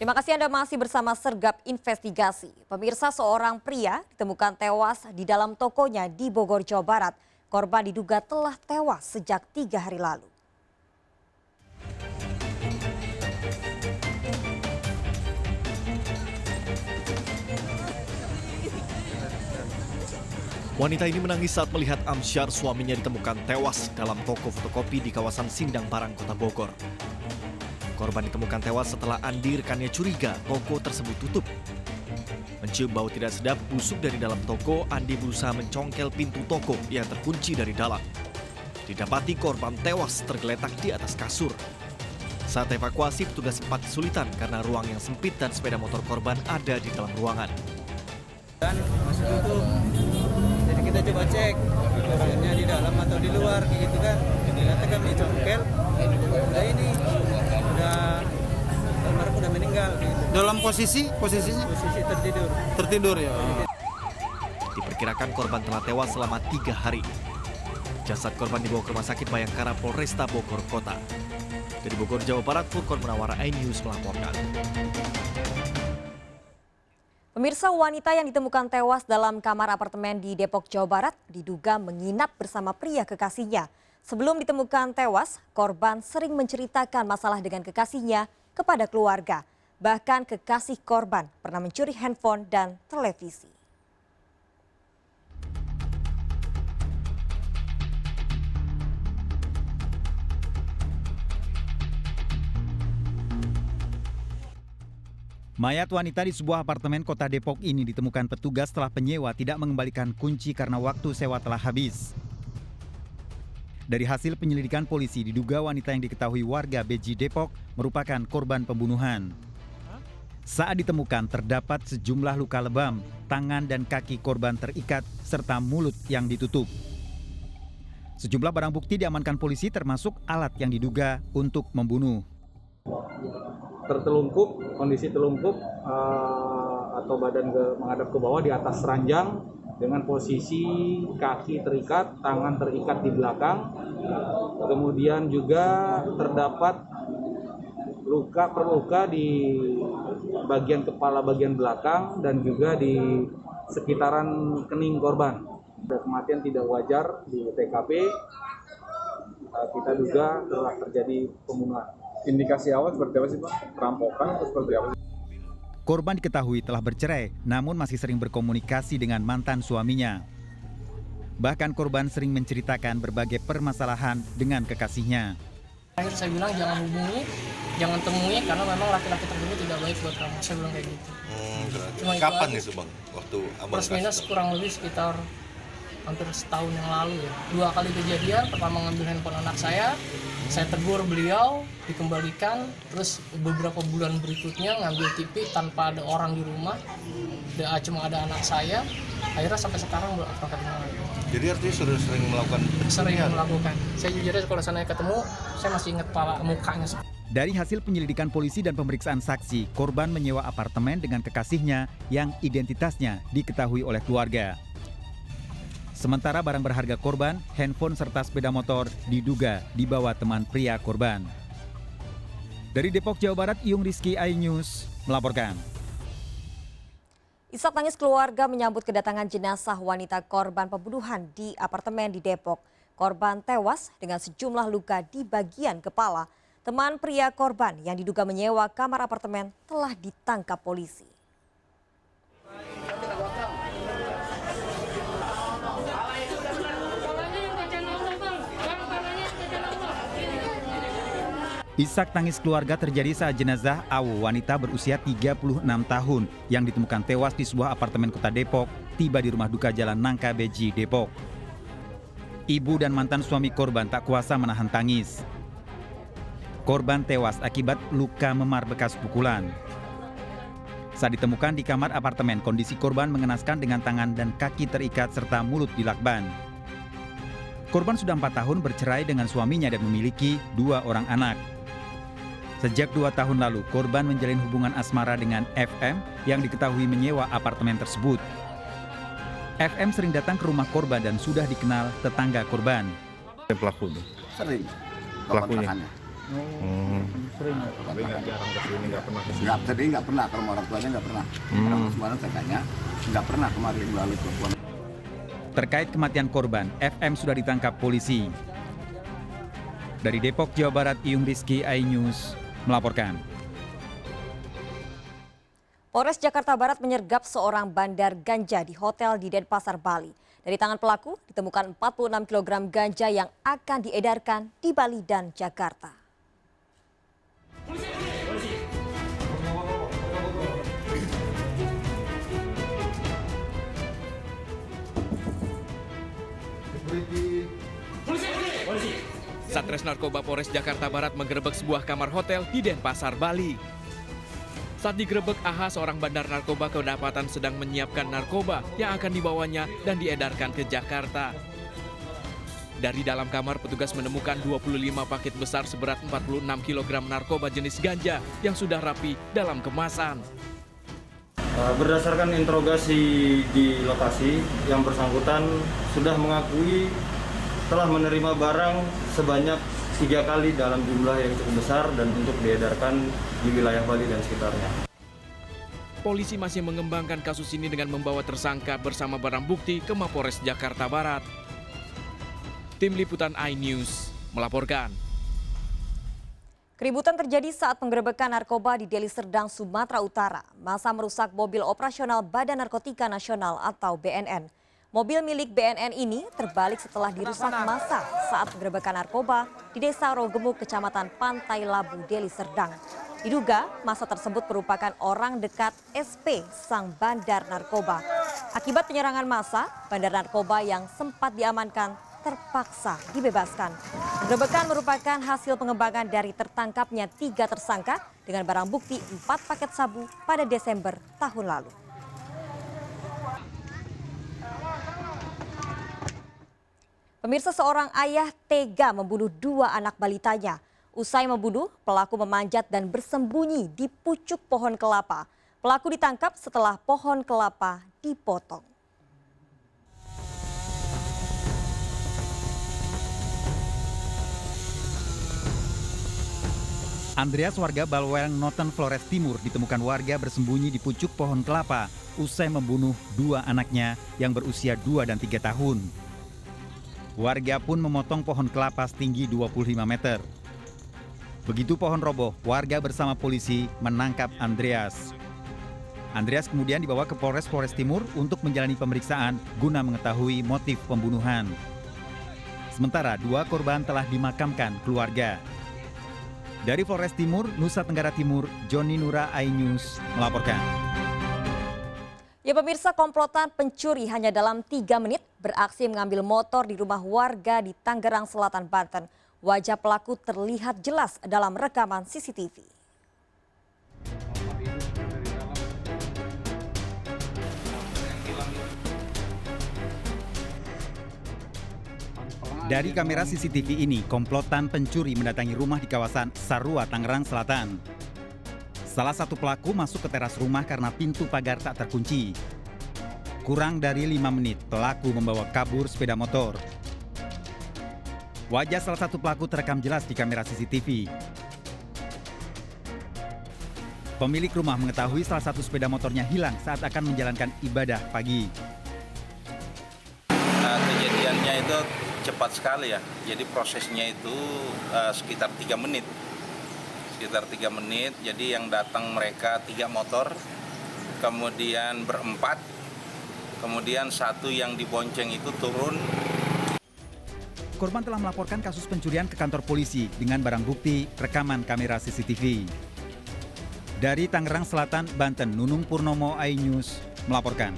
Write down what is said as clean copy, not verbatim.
Terima kasih Anda masih bersama Sergap Investigasi. Pemirsa, seorang pria ditemukan tewas di dalam tokonya di Bogor, Jawa Barat. Korban diduga telah tewas sejak 3 hari lalu. Wanita ini menangis saat melihat Amsyar, suaminya, ditemukan tewas dalam toko fotokopi di kawasan Sindang Parang, Kota Bogor. Korban ditemukan tewas setelah Andi, rekannya, curiga toko tersebut tutup. Mencium bau tidak sedap busuk dari dalam toko, Andi berusaha mencongkel pintu toko yang terkunci dari dalam. Didapati korban tewas tergeletak di atas kasur. Saat evakuasi, petugas sempat kesulitan karena ruang yang sempit dan sepeda motor korban ada di dalam ruangan. Dan masih tutup. Jadi kita coba cek orangnya di dalam atau di luar gitu kan. Ternyata kami congkel, udah ini, almarhum udah meninggal gitu. Dalam posisinya? Posisi tertidur. Tertidur ya. Diperkirakan korban telah tewas selama 3 hari. Jasad korban dibawa ke Rumah Sakit Bayangkara Polresta Bogor Kota. Dari Bogor, Jawa Barat, Furqon Munawara, iNews melaporkan. Pemirsa, wanita yang ditemukan tewas dalam kamar apartemen di Depok, Jawa Barat diduga menginap bersama pria kekasihnya. Sebelum ditemukan tewas, korban sering menceritakan masalah dengan kekasihnya kepada keluarga. Bahkan kekasih korban pernah mencuri handphone dan televisi. Mayat wanita di sebuah apartemen kota Depok ini ditemukan petugas setelah penyewa tidak mengembalikan kunci karena waktu sewa telah habis. Dari hasil penyelidikan polisi, diduga wanita yang diketahui warga Beji Depok merupakan korban pembunuhan. Saat ditemukan terdapat sejumlah luka lebam, tangan dan kaki korban terikat serta mulut yang ditutup. Sejumlah barang bukti diamankan polisi termasuk alat yang diduga untuk membunuh. Tertelungkup, kondisi telungkup atau badan menghadap ke bawah di atas ranjang dengan posisi kaki terikat, tangan terikat di belakang. Kemudian juga terdapat luka di bagian kepala bagian belakang dan juga di sekitaran kening korban. Kematian tidak wajar di TKP, kita duga telah terjadi pembunuhan. Indikasi awal seperti apa sih Pak? Perampokan atau seperti apa? Korban diketahui telah bercerai, namun masih sering berkomunikasi dengan mantan suaminya. Bahkan korban sering menceritakan berbagai permasalahan dengan kekasihnya. Akhirnya saya bilang jangan hubungi, jangan temui karena memang laki-laki tersebut tidak baik buat kamu. Saya bilang kayak gitu. Kapan itu Bang? Waktu abang plus minus kurang lebih sekitar hampir setahun yang lalu ya. 2 kali kejadian, pertama ngambil handphone anak saya tegur beliau, dikembalikan, terus beberapa bulan berikutnya ngambil TV tanpa ada orang di rumah, cuma ada anak saya, akhirnya sampai sekarang belum pernah ketemu lagi. Jadi artinya sudah sering melakukan Saya jujur aja kalau sana ketemu, saya masih ingat mukanya. Dari hasil penyelidikan polisi dan pemeriksaan saksi, korban menyewa apartemen dengan kekasihnya yang identitasnya diketahui oleh keluarga. Sementara barang berharga korban, handphone serta sepeda motor diduga dibawa teman pria korban. Dari Depok, Jawa Barat, Iyung Rizky, iNews melaporkan. Isak tangis keluarga menyambut kedatangan jenazah wanita korban pembunuhan di apartemen di Depok. Korban tewas dengan sejumlah luka di bagian kepala. Teman pria korban yang diduga menyewa kamar apartemen telah ditangkap polisi. Isak tangis keluarga terjadi saat jenazah Awu, wanita berusia 36 tahun yang ditemukan tewas di sebuah apartemen kota Depok, tiba di rumah duka Jalan Nangka Beji, Depok. Ibu dan mantan suami korban tak kuasa menahan tangis. Korban tewas akibat luka memar bekas pukulan. Saat ditemukan di kamar apartemen, kondisi korban mengenaskan dengan tangan dan kaki terikat serta mulut dilakban. Korban sudah 4 tahun bercerai dengan suaminya dan memiliki 2 orang anak. Sejak 2 tahun lalu, korban menjalin hubungan asmara dengan FM yang diketahui menyewa apartemen tersebut. FM sering datang ke rumah korban dan sudah dikenal tetangga korban. pelaku itu? Sering. Pelakunya? Sering ya? Tapi nggak jarang kesini, nggak pernah kesini? Nggak pernah, kalau orang tuanya nggak pernah. Orang tuanya saya tanya, nggak pernah kemarin melalui telepon. Terkait kematian korban, FM sudah ditangkap polisi. Dari Depok, Jawa Barat, Iyung Rizky, iNews melaporkan. Polres Jakarta Barat menyergap seorang bandar ganja di hotel di Denpasar, Bali. Dari tangan pelaku ditemukan 46 kg ganja yang akan diedarkan di Bali dan Jakarta. Satres Narkoba Polres Jakarta Barat menggerebek sebuah kamar hotel di Denpasar, Bali. Saat digerebek, AH, seorang bandar narkoba, kedapatan sedang menyiapkan narkoba yang akan dibawanya dan diedarkan ke Jakarta. Dari dalam kamar, petugas menemukan 25 paket besar seberat 46 kg narkoba jenis ganja yang sudah rapi dalam kemasan. Berdasarkan interogasi di lokasi, yang bersangkutan sudah mengakui telah menerima barang sebanyak 3 kali dalam jumlah yang cukup besar dan untuk diedarkan di wilayah Bali dan sekitarnya. Polisi masih mengembangkan kasus ini dengan membawa tersangka bersama barang bukti ke Mapolres Jakarta Barat. Tim Liputan iNews melaporkan. Keributan terjadi saat penggerebekan narkoba di Deli Serdang, Sumatera Utara. Massa merusak mobil operasional Badan Narkotika Nasional atau BNN. Mobil milik BNN ini terbalik setelah dirusak massa saat penggerebekan narkoba di Desa Rogemuk, Kecamatan Pantai Labu, Deli Serdang. Diduga massa tersebut merupakan orang dekat SP, sang bandar narkoba. Akibat penyerangan massa, bandar narkoba yang sempat diamankan terpaksa dibebaskan. Penggerebekan merupakan hasil pengembangan dari tertangkapnya 3 tersangka dengan barang bukti 4 paket sabu pada Desember tahun lalu. Pemirsa, seorang ayah tega membunuh 2 anak balitanya. Usai membunuh, pelaku memanjat dan bersembunyi di pucuk pohon kelapa. Pelaku ditangkap setelah pohon kelapa dipotong. Andreas, warga Balweng Noten, Flores Timur, ditemukan warga bersembunyi di pucuk pohon kelapa usai membunuh 2 anaknya yang berusia 2 dan 3 tahun. Warga pun memotong pohon kelapa setinggi 25 meter. Begitu pohon roboh, warga bersama polisi menangkap Andreas. Andreas kemudian dibawa ke Polres Flores Timur untuk menjalani pemeriksaan guna mengetahui motif pembunuhan. Sementara 2 korban telah dimakamkan keluarga. Dari Flores Timur, Nusa Tenggara Timur, Joni Nura, iNews melaporkan. Ya pemirsa, komplotan pencuri hanya dalam 3 menit beraksi mengambil motor di rumah warga di Tangerang Selatan, Banten. Wajah pelaku terlihat jelas dalam rekaman CCTV. Dari kamera CCTV ini, komplotan pencuri mendatangi rumah di kawasan Sarua, Tangerang Selatan. Salah satu pelaku masuk ke teras rumah karena pintu pagar tak terkunci. Kurang dari 5 menit, pelaku membawa kabur sepeda motor. Wajah salah satu pelaku terekam jelas di kamera CCTV. Pemilik rumah mengetahui salah satu sepeda motornya hilang saat akan menjalankan ibadah pagi. Kejadiannya itu cepat sekali ya, jadi prosesnya itu sekitar 3 menit. Jadi yang datang mereka 3 motor, kemudian berempat, kemudian 1 yang dibonceng itu turun. Korban telah melaporkan kasus pencurian ke kantor polisi dengan barang bukti rekaman kamera CCTV. Dari Tangerang Selatan, Banten, Nunung Purnomo, iNews melaporkan.